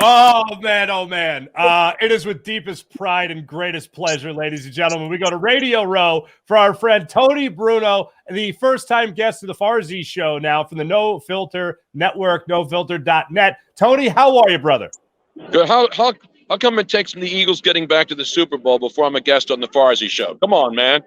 Oh, man. Oh, man. It is with deepest pride and greatest pleasure, ladies and gentlemen. We go to Radio Row for our friend Tony Bruno, the first-time guest of the Farzy show now from the No Filter Network, nofilter.net. Tony, how are you, brother? Good. How come it takes the Eagles getting back to the Super Bowl before I'm a guest on the Farzy show? Come on, man.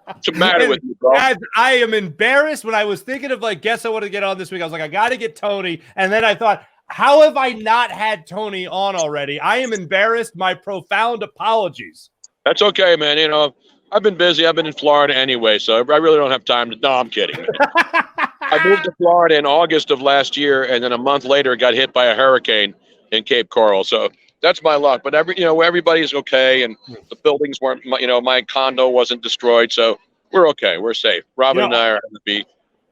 What's the matter with you, bro? I am embarrassed. When I was thinking of, guests I want to get on this week, I was like, I got to get Tony. And then I thought, how have I not had Tony on already? I am embarrassed. My profound apologies. That's okay, man. You know, I've been busy. I've been in Florida anyway, so I really don't have time to. No, I'm kidding. I moved to Florida in August of last year, and then a month later got hit by a hurricane in Cape Coral. So that's my luck. But everybody's okay, and the buildings weren't. My condo wasn't destroyed, so we're okay. We're safe. Robin and I are happy.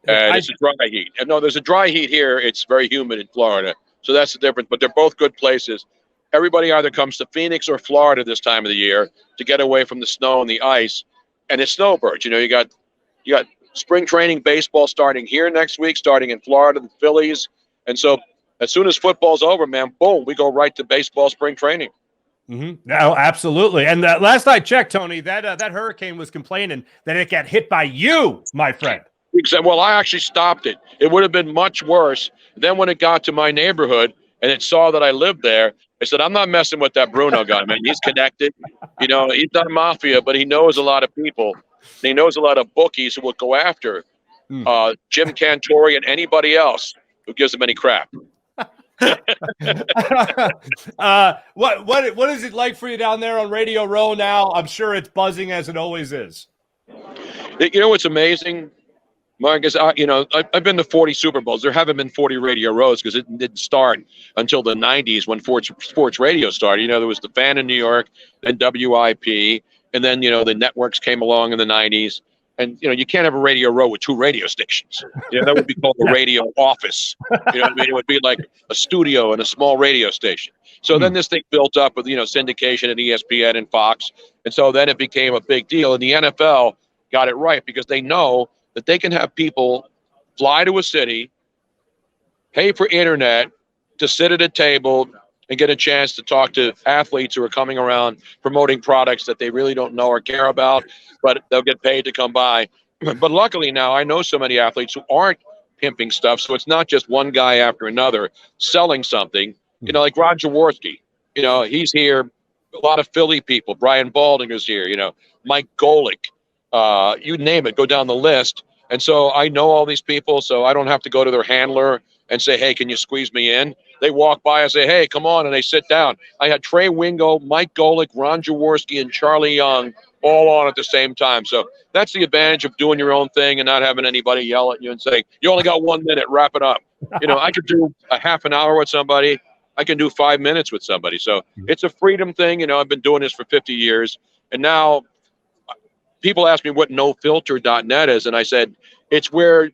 It's a dry heat. And no, there's a dry heat here. It's very humid in Florida. So that's the difference. But they're both good places. Everybody either comes to Phoenix or Florida this time of the year to get away from the snow and the ice. And it's snowbirds. You got spring training baseball starting here next week, starting in Florida, the Phillies. And so as soon as football's over, man, boom, we go right to baseball spring training. Mm-hmm. No, absolutely. And last I checked, Tony, that hurricane was complaining that it got hit by you, my friend. Well, I actually stopped it. It would have been much worse. Then when it got to my neighborhood and it saw that I lived there, I said, I'm not messing with that Bruno guy, man. He's connected. He's not mafia, but he knows a lot of people. And he knows a lot of bookies who will go after Jim Cantori and anybody else who gives him any crap. What is it like for you down there on Radio Row now? I'm sure it's buzzing as it always is. You know what's amazing, Mark, is I've been to 40 Super Bowls. There haven't been 40 Radio Rows because it didn't start until the 90s when sports radio started. There was the Fan in New York, then WIP, and then the networks came along in the 90s. And you can't have a Radio Row with two radio stations. That would be called a radio office. It would be like a studio and a small radio station. So then this thing built up with syndication at ESPN and Fox, and so then it became a big deal. And the NFL got it right because they know that they can have people fly to a city, pay for internet to sit at a table and get a chance to talk to athletes who are coming around promoting products that they really don't know or care about, but they'll get paid to come by. But luckily now I know so many athletes who aren't pimping stuff, so it's not just one guy after another selling something. Like Ron Jaworski, he's here. A lot of Philly people. Brian Baldinger is here. Mike Golick. You name it, go down the list. And so I know all these people, so I don't have to go to their handler and say, hey, can you squeeze me in? They walk by and say, hey, come on, and they sit down. I had Trey Wingo, Mike Golick, Ron Jaworski, and Charlie Young all on at the same time. So that's the advantage of doing your own thing and not having anybody yell at you and say, you only got 1 minute, wrap it up. I could do a half an hour with somebody. I can do 5 minutes with somebody. So it's a freedom thing. I've been doing this for 50 years. And now people ask me what nofilter.net is, and I said it's where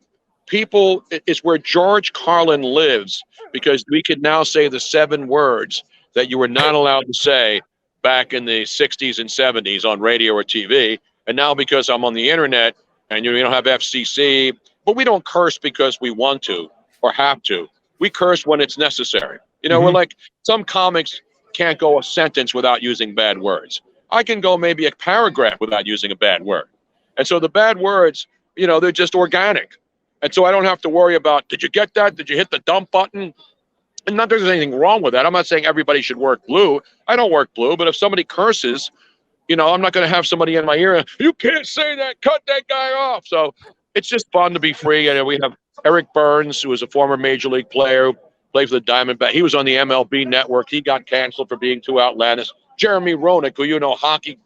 George Carlin lives, because we can now say the 7 words that you were not allowed to say back in the 60s and 70s on radio or TV. And now because I'm on the internet and you don't have FCC, but we don't curse because we want to or have to. We curse when it's necessary. We're like some comics can't go a sentence without using bad words. I can go maybe a paragraph without using a bad word. And so the bad words, they're just organic. And so I don't have to worry about, did you get that? Did you hit the dump button? And not that there's anything wrong with that. I'm not saying everybody should work blue. I don't work blue. But if somebody curses, I'm not going to have somebody in my ear, you can't say that, cut that guy off. So it's just fun to be free. And we have Eric Burns, who is a former major league player, who played for the Diamondbacks. He was on the MLB network. He got canceled for being too outlandish. Jeremy Roenick, who hockey,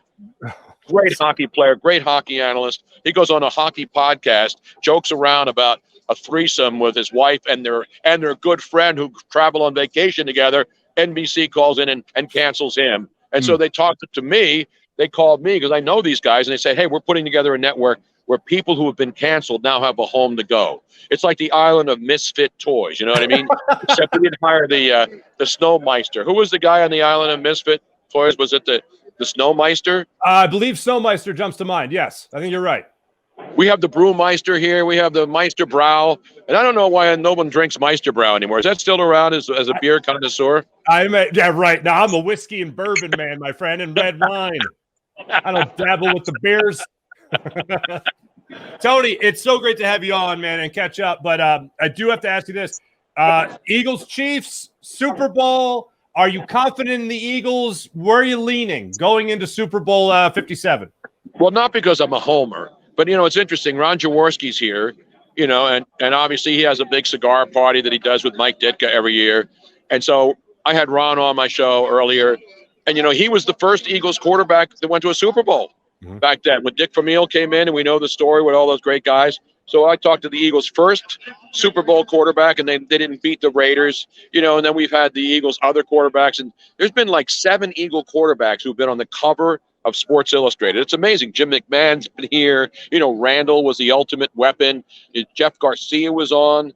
great hockey player, great hockey analyst. He goes on a hockey podcast, jokes around about a threesome with his wife and their good friend who travel on vacation together. NBC calls in and cancels him. And so they talked to me. They called me because I know these guys, and they said, hey, we're putting together a network where people who have been canceled now have a home to go. It's like the island of misfit toys. You know what I mean? Except we didn't hire the Snowmeister. Who was the guy on the island of misfit toys? Was it the Snowmeister? I believe Snowmeister jumps to mind. Yes, I think you're right. We have the Brewmeister here. We have the Meister Brau. And I don't know why no one drinks Meister Brau anymore. Is that still around as a beer connoisseur? Yeah, right. Now I'm a whiskey and bourbon man, my friend, and red wine. I don't dabble with the beers. Tony, it's so great to have you on, man, and catch up. But I do have to ask you this. Eagles, Chiefs, Super Bowl. Are you confident in the Eagles? Where are you leaning going into Super Bowl 57? Well, not because I'm a homer. But, it's interesting. Ron Jaworski's here, and obviously he has a big cigar party that he does with Mike Ditka every year. And so I had Ron on my show earlier. And, he was the first Eagles quarterback that went to a Super Bowl back then when Dick Vermeil came in, and we know the story with all those great guys. So I talked to the Eagles' first Super Bowl quarterback, and they didn't beat the Raiders, and then we've had the Eagles' other quarterbacks. And there's been like 7 Eagle quarterbacks who've been on the cover of Sports Illustrated. It's amazing. Jim McMahon's been here. Randall was the ultimate weapon. Jeff Garcia was on.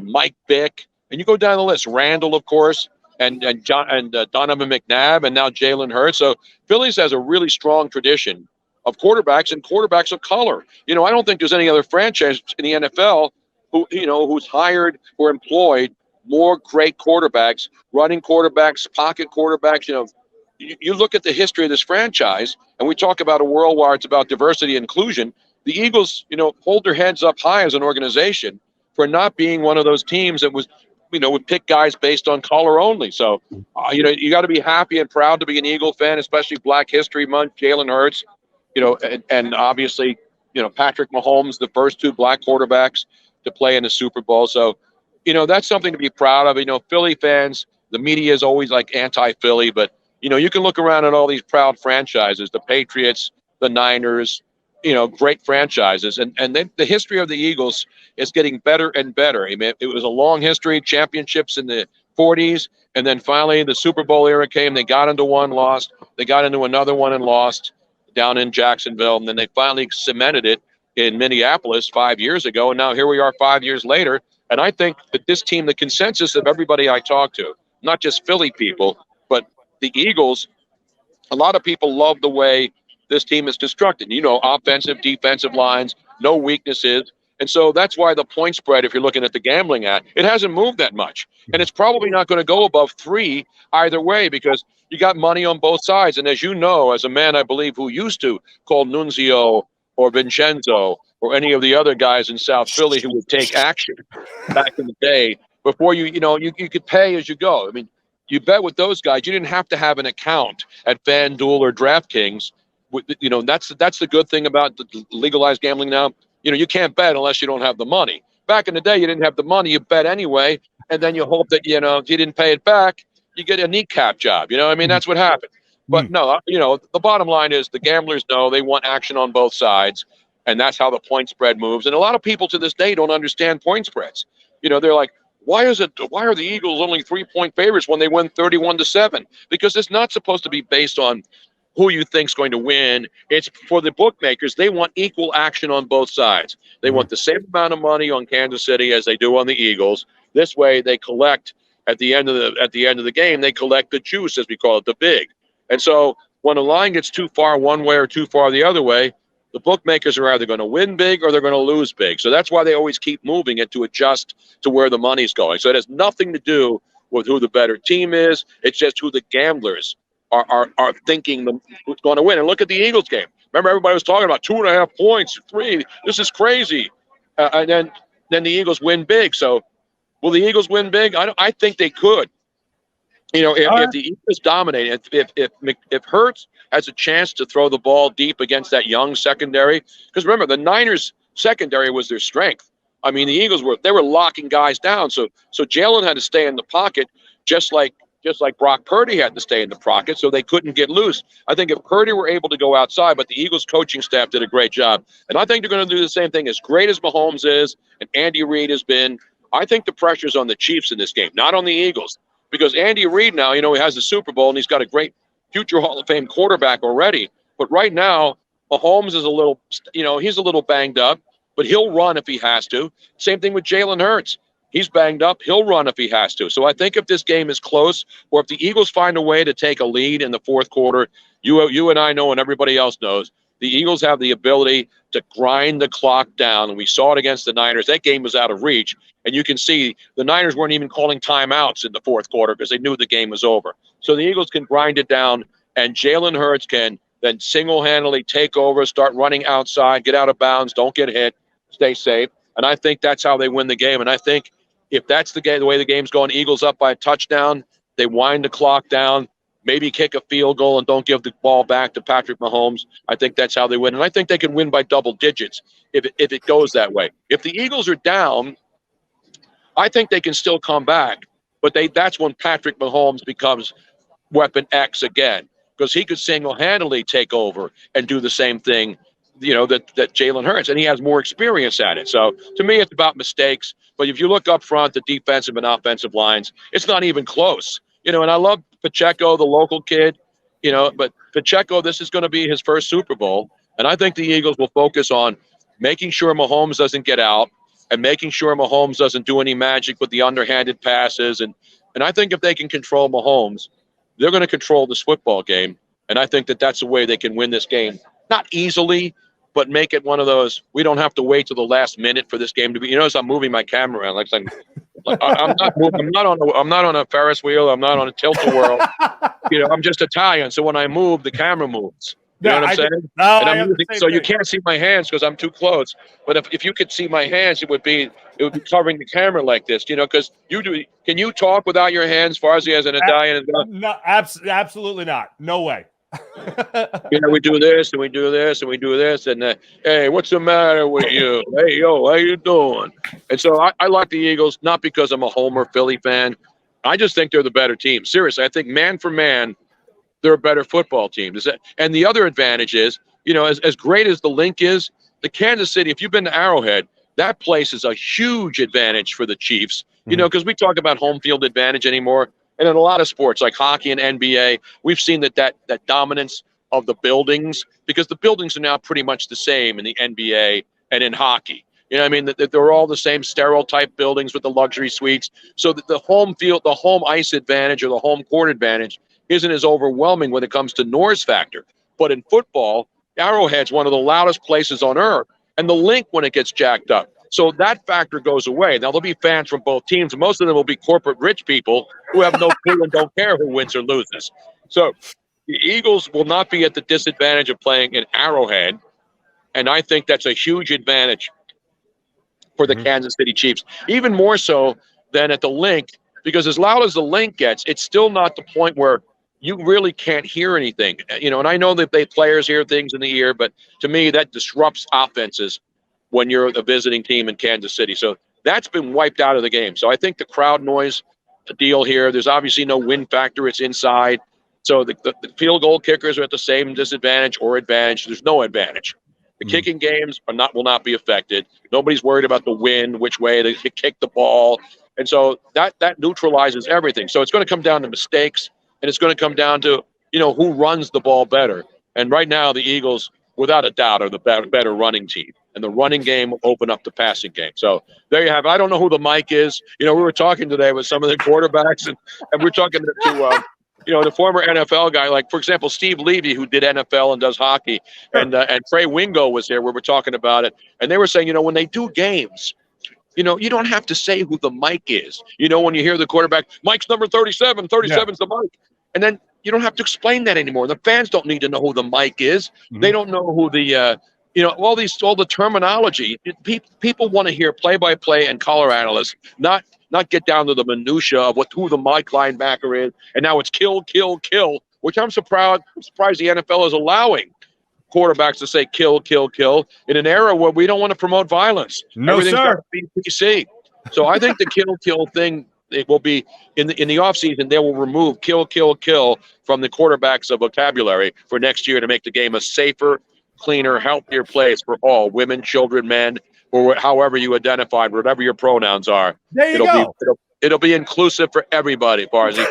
Mike Vick, and you go down the list. Randall, of course, and Donovan McNabb, and now Jalen Hurts. So Phillies has a really strong tradition of quarterbacks and quarterbacks of color. I don't think there's any other franchise in the NFL who's hired or employed more great quarterbacks, running quarterbacks, pocket quarterbacks. You look at the history of this franchise, and we talk about a world where it's about diversity and inclusion. The Eagles, hold their heads up high as an organization for not being one of those teams that was, would pick guys based on color only. So, you got to be happy and proud to be an Eagle fan, especially Black History Month. Jalen Hurts, and obviously, Patrick Mahomes, the first 2 black quarterbacks to play in the Super Bowl. So, that's something to be proud of. Philly fans, the media is always like anti-Philly, but you can look around at all these proud franchises, the Patriots, the Niners, great franchises. And the history of the Eagles is getting better and better. I mean, it was a long history, championships in the 40s, and then finally the Super Bowl era came. They got into one, lost. They got into another one and lost down in Jacksonville. And then they finally cemented it in Minneapolis 5 years ago. And now here we are 5 years later. And I think that this team, the consensus of everybody I talk to, not just Philly people, but the Eagles, a lot of people love the way this team is constructed. Offensive, defensive lines, no weaknesses. And so that's why the point spread, if you're looking at the gambling at, it hasn't moved that much. And it's probably not going to go above 3 either way because you got money on both sides. And as you know, as a man, I believe, who used to call Nunzio or Vincenzo or any of the other guys in South Philly who would take action back in the day, before you could pay as you go. I mean, you bet with those guys, you didn't have to have an account at FanDuel or DraftKings. That's the good thing about the legalized gambling now. You can't bet unless you don't have the money. Back in the day, you didn't have the money, you bet anyway, and then you hope that, if you didn't pay it back, you get a kneecap job. That's what happened. But no, the bottom line is the gamblers know they want action on both sides, and that's how the point spread moves. And a lot of people to this day don't understand point spreads. They're like, why are the Eagles only 3-point favorites when they win 31-7? Because it's not supposed to be based on who you think's going to win. It's for the bookmakers. They want equal action on both sides. They want the same amount of money on Kansas City as they do on the Eagles. This way, they collect at the end of the game. They collect the juice, as we call it, the big. And so when a line gets too far one way or too far the other way, the bookmakers are either going to win big or they're going to lose big. So that's why they always keep moving it to adjust to where the money's going. So it has nothing to do with who the better team is. It's just who the gamblers are thinking who's going to win. And look at the Eagles game. Remember, everybody was talking about 2.5 points, 3. This is crazy. And then the Eagles win big. So will the Eagles win big? I think they could. If the Eagles dominate, if Hurts has a chance to throw the ball deep against that young secondary, because remember, the Niners secondary was their strength. I mean, the Eagles were locking guys down. So Jalen had to stay in the pocket, just like Brock Purdy had to stay in the pocket, so they couldn't get loose. I think if Purdy were able to go outside, but the Eagles coaching staff did a great job. And I think they're going to do the same thing. As great as Mahomes is and Andy Reid has been, I think the pressure's on the Chiefs in this game, not on the Eagles. Because Andy Reid now, he has the Super Bowl and he's got a great future Hall of Fame quarterback already. But right now, Mahomes is he's a little banged up, but he'll run if he has to. Same thing with Jalen Hurts. He's banged up. He'll run if he has to. So I think if this game is close, or if the Eagles find a way to take a lead in the fourth quarter, you and I know and everybody else knows, the Eagles have the ability to grind the clock down, and we saw it against the Niners. That game was out of reach, and you can see the Niners weren't even calling timeouts in the fourth quarter because they knew the game was over. So the Eagles can grind it down, and Jalen Hurts can then single-handedly take over, start running outside, get out of bounds, don't get hit, stay safe. And I think that's how they win the game. And I think if that's the way the game's going, Eagles up by a touchdown, they wind the clock down, maybe kick a field goal and don't give the ball back to Patrick Mahomes. I think that's how they win. And I think they can win by double digits if it goes that way. If the Eagles are down, I think they can still come back. But that's when Patrick Mahomes becomes weapon X again, because he could single-handedly take over and do the same thing, that Jalen Hurts, and he has more experience at it. So to me, it's about mistakes. But if you look up front, the defensive and offensive lines, it's not even close. And I love Pacheco, the local kid, but Pacheco, this is going to be his first Super Bowl. And I think the Eagles will focus on making sure Mahomes doesn't get out and making sure Mahomes doesn't do any magic with the underhanded passes. And I think if they can control Mahomes, they're going to control this football game. And I think that's the way they can win this game. Not easily, but make it one of those, we don't have to wait till the last minute for this game to be. As I'm moving my camera around, I'm not on a Ferris wheel. I'm not on a tilt-a-whirl. I'm just Italian, so when I move, the camera moves. You know what I'm saying? So you can't see my hands because I'm too close. But if you could see my hands, it would be covering the camera like this. Because you do. Can you talk without your hands, Farzy, as an Italian? No, absolutely not. No way. We do this and we do this and we do this, and hey, what's the matter with you? Hey, yo, how you doing? And so I like the Eagles, not because I'm a Homer Philly fan. I just think they're the better team. Seriously, I think man for man, they're a better football team. And the other advantage is, as great as the link is, the Kansas City, if you've been to Arrowhead, that place is a huge advantage for the Chiefs, because we talk about home field advantage anymore. And in a lot of sports like hockey and NBA, we've seen that dominance of the buildings, because the buildings are now pretty much the same in the NBA and in hockey. That they're all the same sterile type buildings with the luxury suites. So that the home field, the home ice advantage or the home court advantage isn't as overwhelming when it comes to noise factor. But in football, Arrowhead's one of the loudest places on earth, and the link when it gets jacked up. So that factor goes away. Now, there'll be fans from both teams, and most of them will be corporate rich people who have no clue and don't care who wins or loses. So the Eagles will not be at the disadvantage of playing in Arrowhead, and I think that's a huge advantage for the Kansas City Chiefs, even more so than at the link, because as loud as the link gets, it's still not the point where you really can't hear anything. And I know that players hear things in the ear, but to me, that disrupts offenses when you're a visiting team in Kansas City. So that's been wiped out of the game. So I think the crowd noise deal here, there's obviously no win factor. It's inside. So the field goal kickers are at the same disadvantage or advantage. There's no advantage. The kicking games will not be affected. Nobody's worried about the wind, which way they kick the ball. And so that neutralizes everything. So it's going to come down to mistakes, and it's going to come down to, who runs the ball better. And right now the Eagles, without a doubt, are the better running team. And the running game will open up the passing game. So there you have it. I don't know who the mic is. We were talking today with some of the quarterbacks, and we're talking to the former NFL guy, like, for example, Steve Levy, who did NFL and does hockey, and Trey Wingo was there where we're talking about it. And they were saying, when they do games, you don't have to say who the mic is. When you hear the quarterback, Mike's number 37, 37's the mic. And then you don't have to explain that anymore. The fans don't need to know who the mic is. They don't know who the all the terminology. People want to hear play-by-play and color analysts, not get down to the minutia of who the mic linebacker is. And now it's kill, kill, kill, which I'm surprised the NFL is allowing quarterbacks to say kill, kill, kill in an era where we don't want to promote violence. No, Everything's sir. got to be PC. So I think the kill, kill thing, it will be in the offseason, they will remove kill, kill, kill from the quarterbacks' vocabulary for next year to make the game a safer, cleaner, healthier place for all women, children, men, or however you identify, whatever your pronouns are. There you go. It'll be inclusive for everybody, Farzy.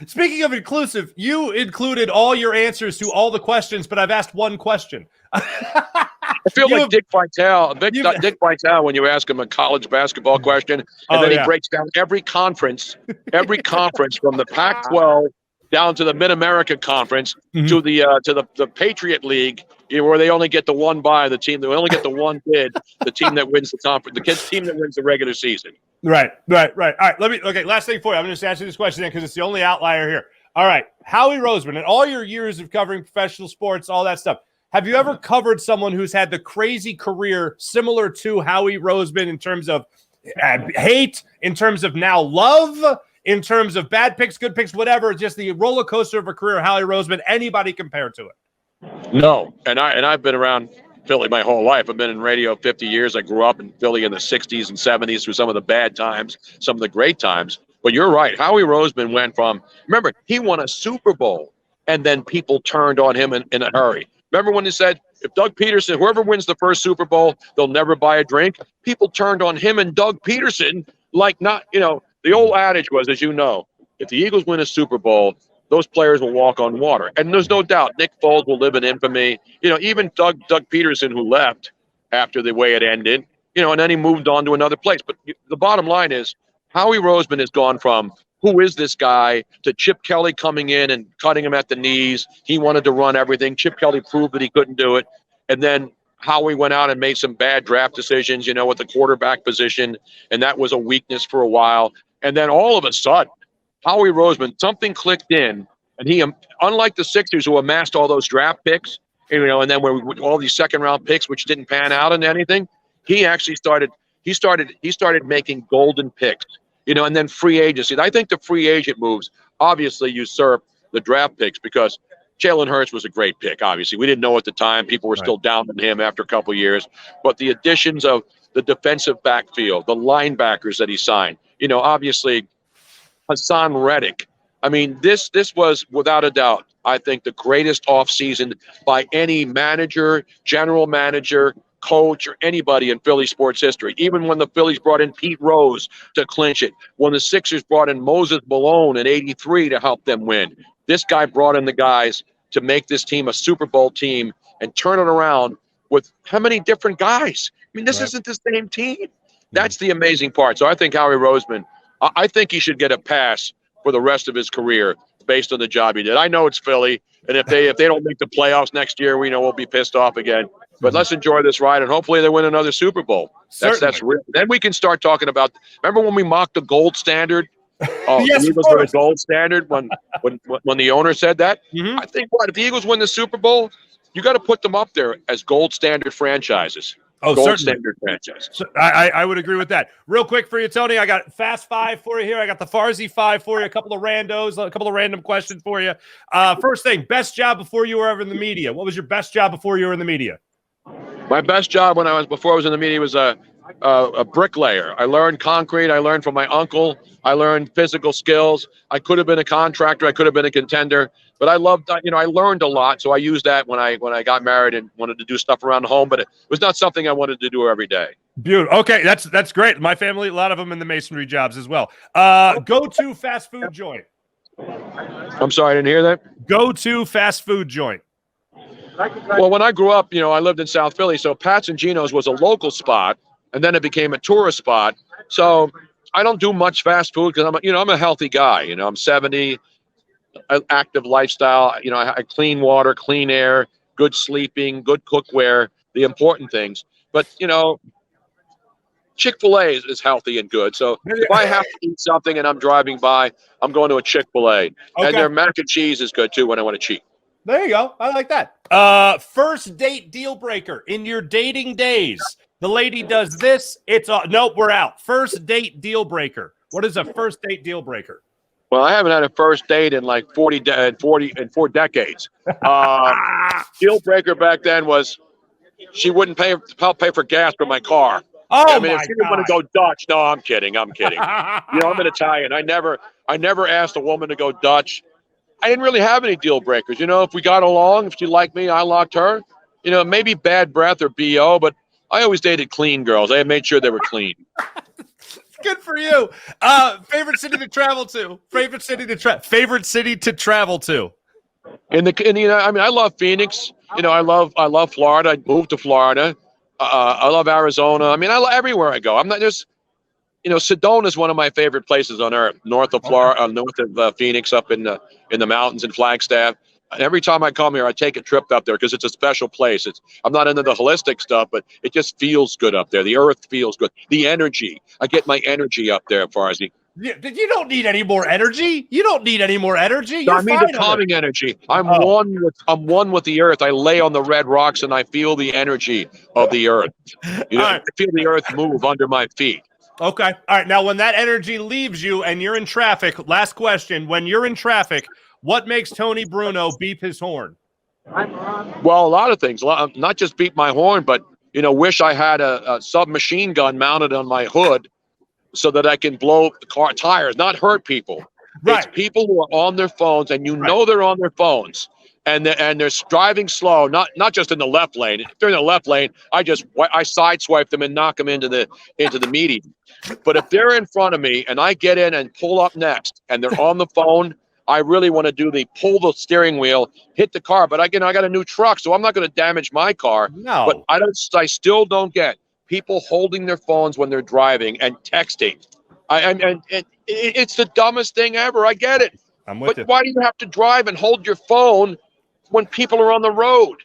Speaking of inclusive, you included all your answers to all the questions, but I've asked one question. I feel like Dick Vitale, when you ask him a college basketball question, and then he breaks down every conference from the Pac-12 down to the Mid-America Conference to the Patriot League where they only get the one bye, the team, they only get the one bid, the team that wins the conference, team that wins the regular season. Right. All right, okay, last thing for you. I'm going to just ask you this question because it's the only outlier here. All right, Howie Roseman, in all your years of covering professional sports, all that stuff, have you ever covered someone who's had the crazy career similar to Howie Roseman in terms of hate, in terms of now love, in terms of bad picks, good picks, whatever, just the roller coaster of a career, Howie Roseman, anybody compared to it? No, and I've been around Philly my whole life. I've been in radio 50 years. I grew up in Philly in the 60s and 70s through some of the bad times, some of the great times. But you're right. Howie Roseman went from, remember, he won a Super Bowl, and then people turned on him in a hurry. Remember when they said, if Doug Peterson, whoever wins the first Super Bowl, they'll never buy a drink? People turned on him and Doug Peterson like not, the old adage was, as you know, if the Eagles win a Super Bowl, those players will walk on water. And there's no doubt Nick Foles will live in infamy. Even Doug Peterson, who left after the way it ended, and then he moved on to another place. But the bottom line is Howie Roseman has gone from who is this guy to Chip Kelly coming in and cutting him at the knees. He wanted to run everything. Chip Kelly proved that he couldn't do it. And then Howie went out and made some bad draft decisions, with the quarterback position. And that was a weakness for a while. And then all of a sudden, Howie Roseman, something clicked in, and he, unlike the Sixers who amassed all those draft picks, and then all these second-round picks which didn't pan out into anything, he actually started making golden picks, and then free agency. I think the free agent moves obviously usurp the draft picks because Jalen Hurts was a great pick. Obviously, we didn't know at the time; people were still down on him after a couple of years. But the additions of the defensive backfield, the linebackers that he signed, obviously. Hassan Reddick. I mean, this was without a doubt, I think, the greatest offseason by any manager, general manager, coach, or anybody in Philly sports history. Even when the Phillies brought in Pete Rose to clinch it, when the Sixers brought in Moses Malone in '83 to help them win, this guy brought in the guys to make this team a Super Bowl team and turn it around with how many different guys? I mean, this isn't the same team. That's the amazing part. So I think Howie Roseman, I think he should get a pass for the rest of his career based on the job he did. I know it's Philly, and if they don't make the playoffs next year, we'll be pissed off again. But let's enjoy this ride, and hopefully they win another Super Bowl. That's real. Then we can start talking about. Remember when we mocked the gold standard? Yes, the Eagles were the gold standard when the owner said that. Mm-hmm. I think if the Eagles win the Super Bowl, you got to put them up there as gold standard franchises. Oh, gold certainly. Standard franchise. So I would agree with that. Real quick for you, Tony, I got Fast Five for you here. I got the Farzy Five for you, a couple of random questions for you. First thing, best job before you were ever in the media. What was your best job before you were in the media? My best job before I was in the media was a bricklayer. I learned concrete. I learned from my uncle. I learned physical skills. I could have been a contractor. I could have been a contender. But I loved, I learned a lot. So I used that when I got married and wanted to do stuff around the home. But it was not something I wanted to do every day. Beautiful. Okay, that's great. My family, a lot of them in the masonry jobs as well. Go-to fast food joint. I'm sorry, I didn't hear that. Go-to fast food joint. Well, when I grew up, I lived in South Philly. So Pat's and Gino's was a local spot, and then it became a tourist spot. So I don't do much fast food because I'm a healthy guy. I'm 70. Active lifestyle, I clean water, clean air, good sleeping, good cookware, the important things. But, Chick-fil-A is healthy and good. So if I have to eat something and I'm driving by, I'm going to a Chick-fil-A. Okay. And their mac and cheese is good, too, when I want to cheat. There you go. I like that. First date deal breaker in your dating days. The lady does this. Nope, we're out. First date deal breaker. What is a first date deal breaker? Well, I haven't had a first date in like 4 decades. Deal breaker back then was she wouldn't help pay for gas for my car. Oh, I mean, if she didn't want to go Dutch, no, I'm kidding. I'm an Italian. I never asked a woman to go Dutch. I didn't really have any deal breakers. If we got along, if she liked me, I liked her. Maybe bad breath or BO, but I always dated clean girls. I made sure they were clean. Good for you. Favorite city to travel to? Favorite city to travel to? I love Phoenix. I love Florida. I moved to Florida. I love Arizona. I love everywhere I go. I'm not just, Sedona is one of my favorite places on earth. North of Florida, north of Phoenix, up in the mountains in Flagstaff. Every time I come here, I take a trip up there because it's a special place. I'm not into the holistic stuff, but it just feels good up there. The earth feels good. The energy. I get my energy up there, Farzy. You don't need any more energy. You don't need any more energy. You're I mean fine the calming energy. I'm one with the earth. I lay on the red rocks and I feel the energy of the earth. You know, I feel the earth move under my feet. Okay. All right. Now, when that energy leaves you and you're in traffic, last question. When you're in traffic, what makes Tony Bruno beep his horn? Well, a lot of things. Not just beep my horn, but, wish I had a submachine gun mounted on my hood so that I can blow the car tires, not hurt people. Right. It's people who are on their phones, and know they're on their phones, and they're driving slow, not just in the left lane. If they're in the left lane, I sideswipe them and knock them into the median. But if they're in front of me and I get in and pull up next, and they're on the phone, I really want to pull the steering wheel, hit the car. But again, I got a new truck, so I'm not going to damage my car. No. But I still don't get people holding their phones when they're driving and texting. It's the dumbest thing ever. I get it. But why do you have to drive and hold your phone when people are on the road?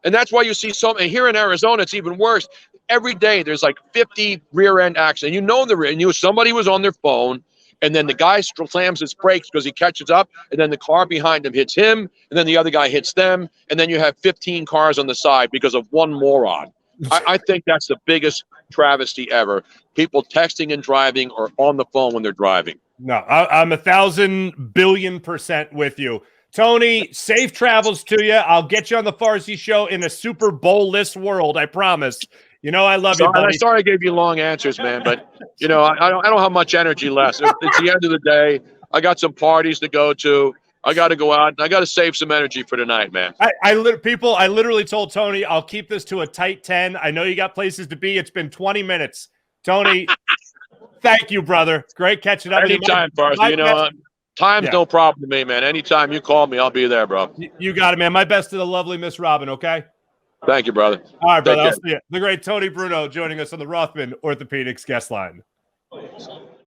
And that's why you see and here in Arizona, it's even worse. Every day there's like 50 rear end accidents. Somebody was on their phone, and then the guy slams his brakes because he catches up, and then the car behind him hits him, and then the other guy hits them, and then you have 15 cars on the side because of one moron. I think that's the biggest travesty ever. People texting and driving or on the phone when they're driving. No, I'm 1,000 billion% with you. Tony, safe travels to you. I'll get you on the Farzy show in a Super Bowl-less world, I promise. I love you, buddy. I'm sorry I gave you long answers, man, but, I don't have much energy left. It's the end of the day. I got some parties to go to. I got to go out, and I got to save some energy for tonight, man. I literally told Tony, I'll keep this to a tight 10. I know you got places to be. It's been 20 minutes. Tony, thank you, brother. Great catching up. Anytime, Farzy. Time's no problem to me, man. Anytime you call me, I'll be there, bro. You got it, man. My best to the lovely Miss Robin, okay? Thank you, brother. All right, brother. I'll see you. The great Tony Bruno joining us on the Rothman Orthopedics guest line.